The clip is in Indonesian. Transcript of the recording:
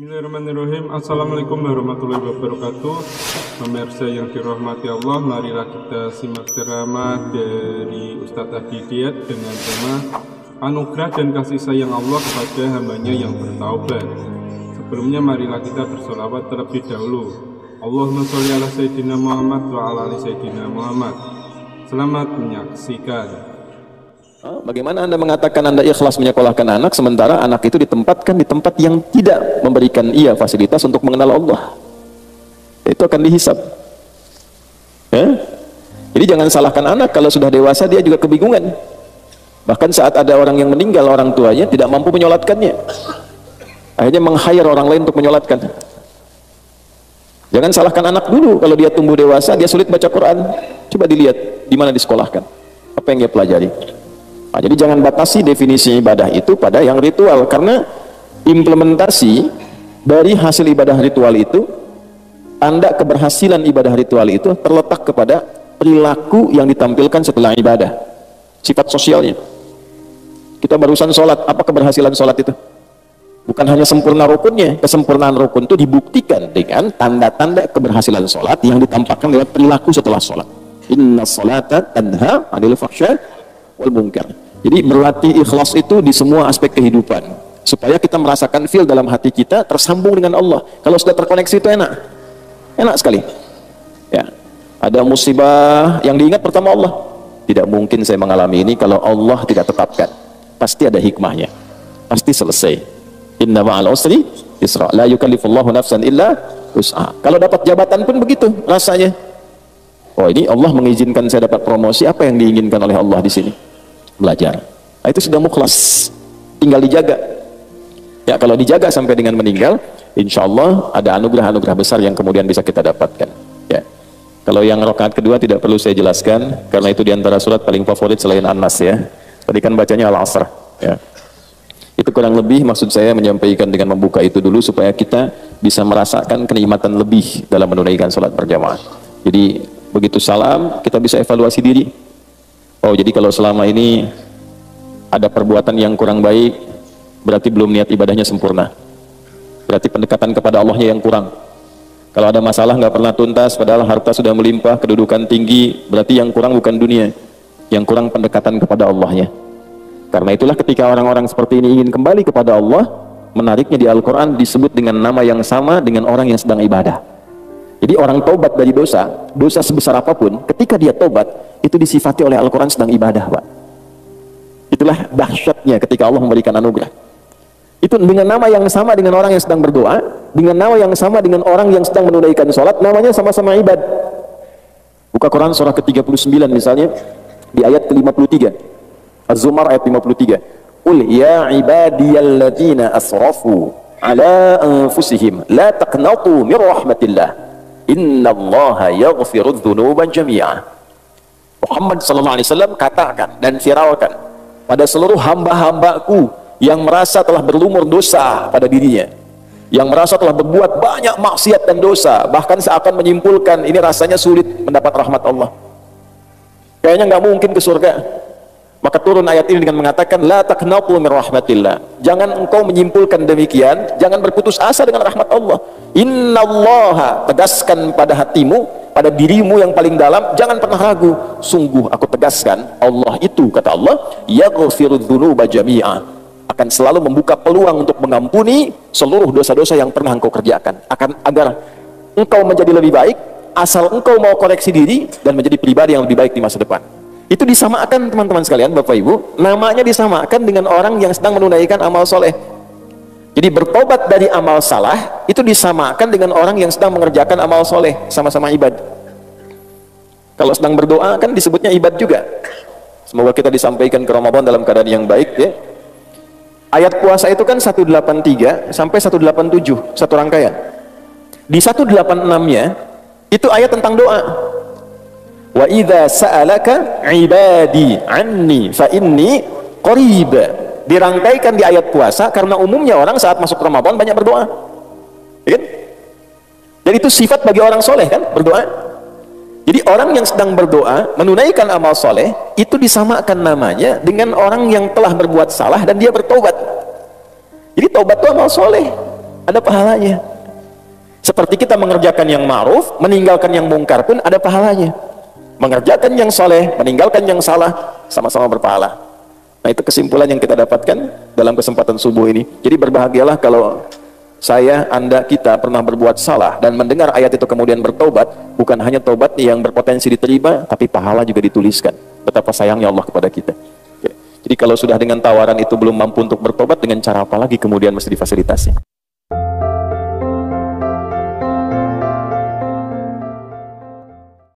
Bismillahirrahmanirrahim. Assalamualaikum warahmatullahi wabarakatuh. Pemirsa yang dirahmati Allah, marilah kita simak ceramah dari Ustadz Hadi Diat dengan tema Anugerah dan kasih sayang Allah kepada hambanya yang bertaubat. Sebelumnya marilah kita bersolawat terlebih dahulu. Allahumma sholli ala Sayyidina Muhammad wa ala ali Sayyidina Muhammad. Selamat menyaksikan. Bagaimana Anda mengatakan Anda ikhlas menyekolahkan anak sementara anak itu ditempatkan di tempat yang tidak memberikan ia fasilitas untuk mengenal Allah? Itu akan dihisab. Ya? Jadi jangan salahkan anak, kalau sudah dewasa dia juga kebingungan. Bahkan saat ada orang yang meninggal, orang tuanya tidak mampu menyolatkannya, akhirnya meng-hire orang lain untuk menyolatkan. Jangan salahkan anak dulu, kalau dia tumbuh dewasa dia sulit baca Quran, coba dilihat di mana disekolahkan, apa yang dia pelajari. Nah, jadi jangan batasi definisi ibadah itu pada yang ritual, karena implementasi dari hasil ibadah ritual itu, tanda keberhasilan ibadah ritual itu terletak kepada perilaku yang ditampilkan setelah ibadah, sifat sosialnya. Kita barusan sholat, apa keberhasilan sholat itu? Bukan hanya sempurna rukunnya, kesempurnaan rukun itu dibuktikan dengan tanda-tanda keberhasilan sholat yang ditampakkan lewat perilaku setelah sholat. Inna sholata tanha 'anil fahsya wal munkar. Jadi berlatih ikhlas itu di semua aspek kehidupan, supaya kita merasakan feel dalam hati kita tersambung dengan Allah. Kalau sudah terkoneksi itu enak sekali. Ya, ada musibah yang diingat pertama Allah. Tidak mungkin saya mengalami ini kalau Allah tidak tetapkan. Pasti ada hikmahnya, pasti selesai. Inna ma'al usri yusra, la yukallifullahu nafsan illa wus'aha. Kalau dapat jabatan pun begitu rasanya. Oh, ini Allah mengizinkan saya dapat promosi, apa yang diinginkan oleh Allah di sini? Belajar. Nah, itu sudah mukhlas, tinggal dijaga. Ya, kalau dijaga sampai dengan meninggal, insya Allah ada anugerah-anugerah besar yang kemudian bisa kita dapatkan. Ya. Kalau yang rakaat kedua tidak perlu saya jelaskan, karena itu diantara surat paling favorit selain An-Nas ya. Tadi kan bacanya Al-Asr. Ya. Itu kurang lebih maksud saya menyampaikan dengan membuka itu dulu, supaya kita bisa merasakan kenikmatan lebih dalam menunaikan sholat berjamaah. Jadi begitu salam, kita bisa evaluasi diri. Oh, jadi kalau selama ini ada perbuatan yang kurang baik, berarti belum niat ibadahnya sempurna. Berarti pendekatan kepada Allahnya yang kurang. Kalau ada masalah nggak pernah tuntas, padahal harta sudah melimpah, kedudukan tinggi, berarti yang kurang bukan dunia, yang kurang pendekatan kepada Allahnya. Karena itulah ketika orang-orang seperti ini ingin kembali kepada Allah, menariknya di Al-Quran disebut dengan nama yang sama dengan orang yang sedang ibadah. Jadi orang taubat dari dosa sebesar apapun, ketika dia taubat, itu disifati oleh Al-Quran sedang ibadah, Pak. Itulah dahsyatnya ketika Allah memberikan anugerah. Itu dengan nama yang sama dengan orang yang sedang berdoa, dengan nama yang sama dengan orang yang sedang menunaikan sholat, namanya sama-sama ibad. Buka Quran surah ke-39 misalnya, di ayat ke-53. Az-Zumar ayat 53. Qul ya ibadiyalladzina asrafu ala anfusihim la taqnatu min rahmatillah. Innallaha yaghfirudz dzunuba jami'a. Muhammad sallallahu alaihi wasallam katakan dan viralkan pada seluruh hamba-hambaku yang merasa telah berlumur dosa pada dirinya, yang merasa telah berbuat banyak maksiat dan dosa, bahkan seakan menyimpulkan ini rasanya sulit mendapat rahmat Allah, kayaknya nggak mungkin ke surga. Maka turun ayat ini dengan mengatakan la taqnatu min rahmatillah. Jangan engkau menyimpulkan demikian, jangan berputus asa dengan rahmat Allah. Innallaha, tegaskan pada hatimu, pada dirimu yang paling dalam, jangan pernah ragu. Sungguh aku tegaskan, Allah itu, kata Allah, yaghfirudz dzunuba jami'a, akan selalu membuka peluang untuk mengampuni seluruh dosa-dosa yang pernah engkau kerjakan, agar engkau menjadi lebih baik, asal engkau mau koreksi diri dan menjadi pribadi yang lebih baik di masa depan. Itu disamakan teman-teman sekalian, Bapak Ibu, namanya disamakan dengan orang yang sedang menunaikan amal soleh. Jadi bertobat dari amal salah itu disamakan dengan orang yang sedang mengerjakan amal soleh, sama-sama ibad. Kalau sedang berdoa kan disebutnya ibad juga. Semoga kita disampaikan ke Ramadan dalam keadaan yang baik ya. Ayat puasa itu kan 183 sampai 187, satu rangkaian. Di 186-nya itu ayat tentang doa. Wa idza sa'alaka ibadi anni fa inni qarib. Dirangkaikan di ayat puasa karena umumnya orang saat masuk Ramadan banyak berdoa, ya kan? Jadi itu sifat bagi orang soleh kan, berdoa. Jadi orang yang sedang berdoa menunaikan amal soleh itu disamakan namanya dengan orang yang telah berbuat salah dan dia bertobat. Jadi tobat itu amal soleh. ada pahalanya. Seperti kita mengerjakan yang ma'ruf, meninggalkan yang mungkar pun ada pahalanya. Mengerjakan yang soleh, meninggalkan yang salah, sama-sama berpahala. Nah, itu kesimpulan yang kita dapatkan dalam kesempatan subuh ini. Jadi berbahagialah kalau saya, Anda, kita pernah berbuat salah dan mendengar ayat itu kemudian bertobat. Bukan hanya tobat yang berpotensi diterima, tapi pahala juga dituliskan. Betapa sayangnya Allah kepada kita. Jadi kalau sudah dengan tawaran itu belum mampu untuk bertobat, dengan cara apa lagi kemudian mesti difasilitasi?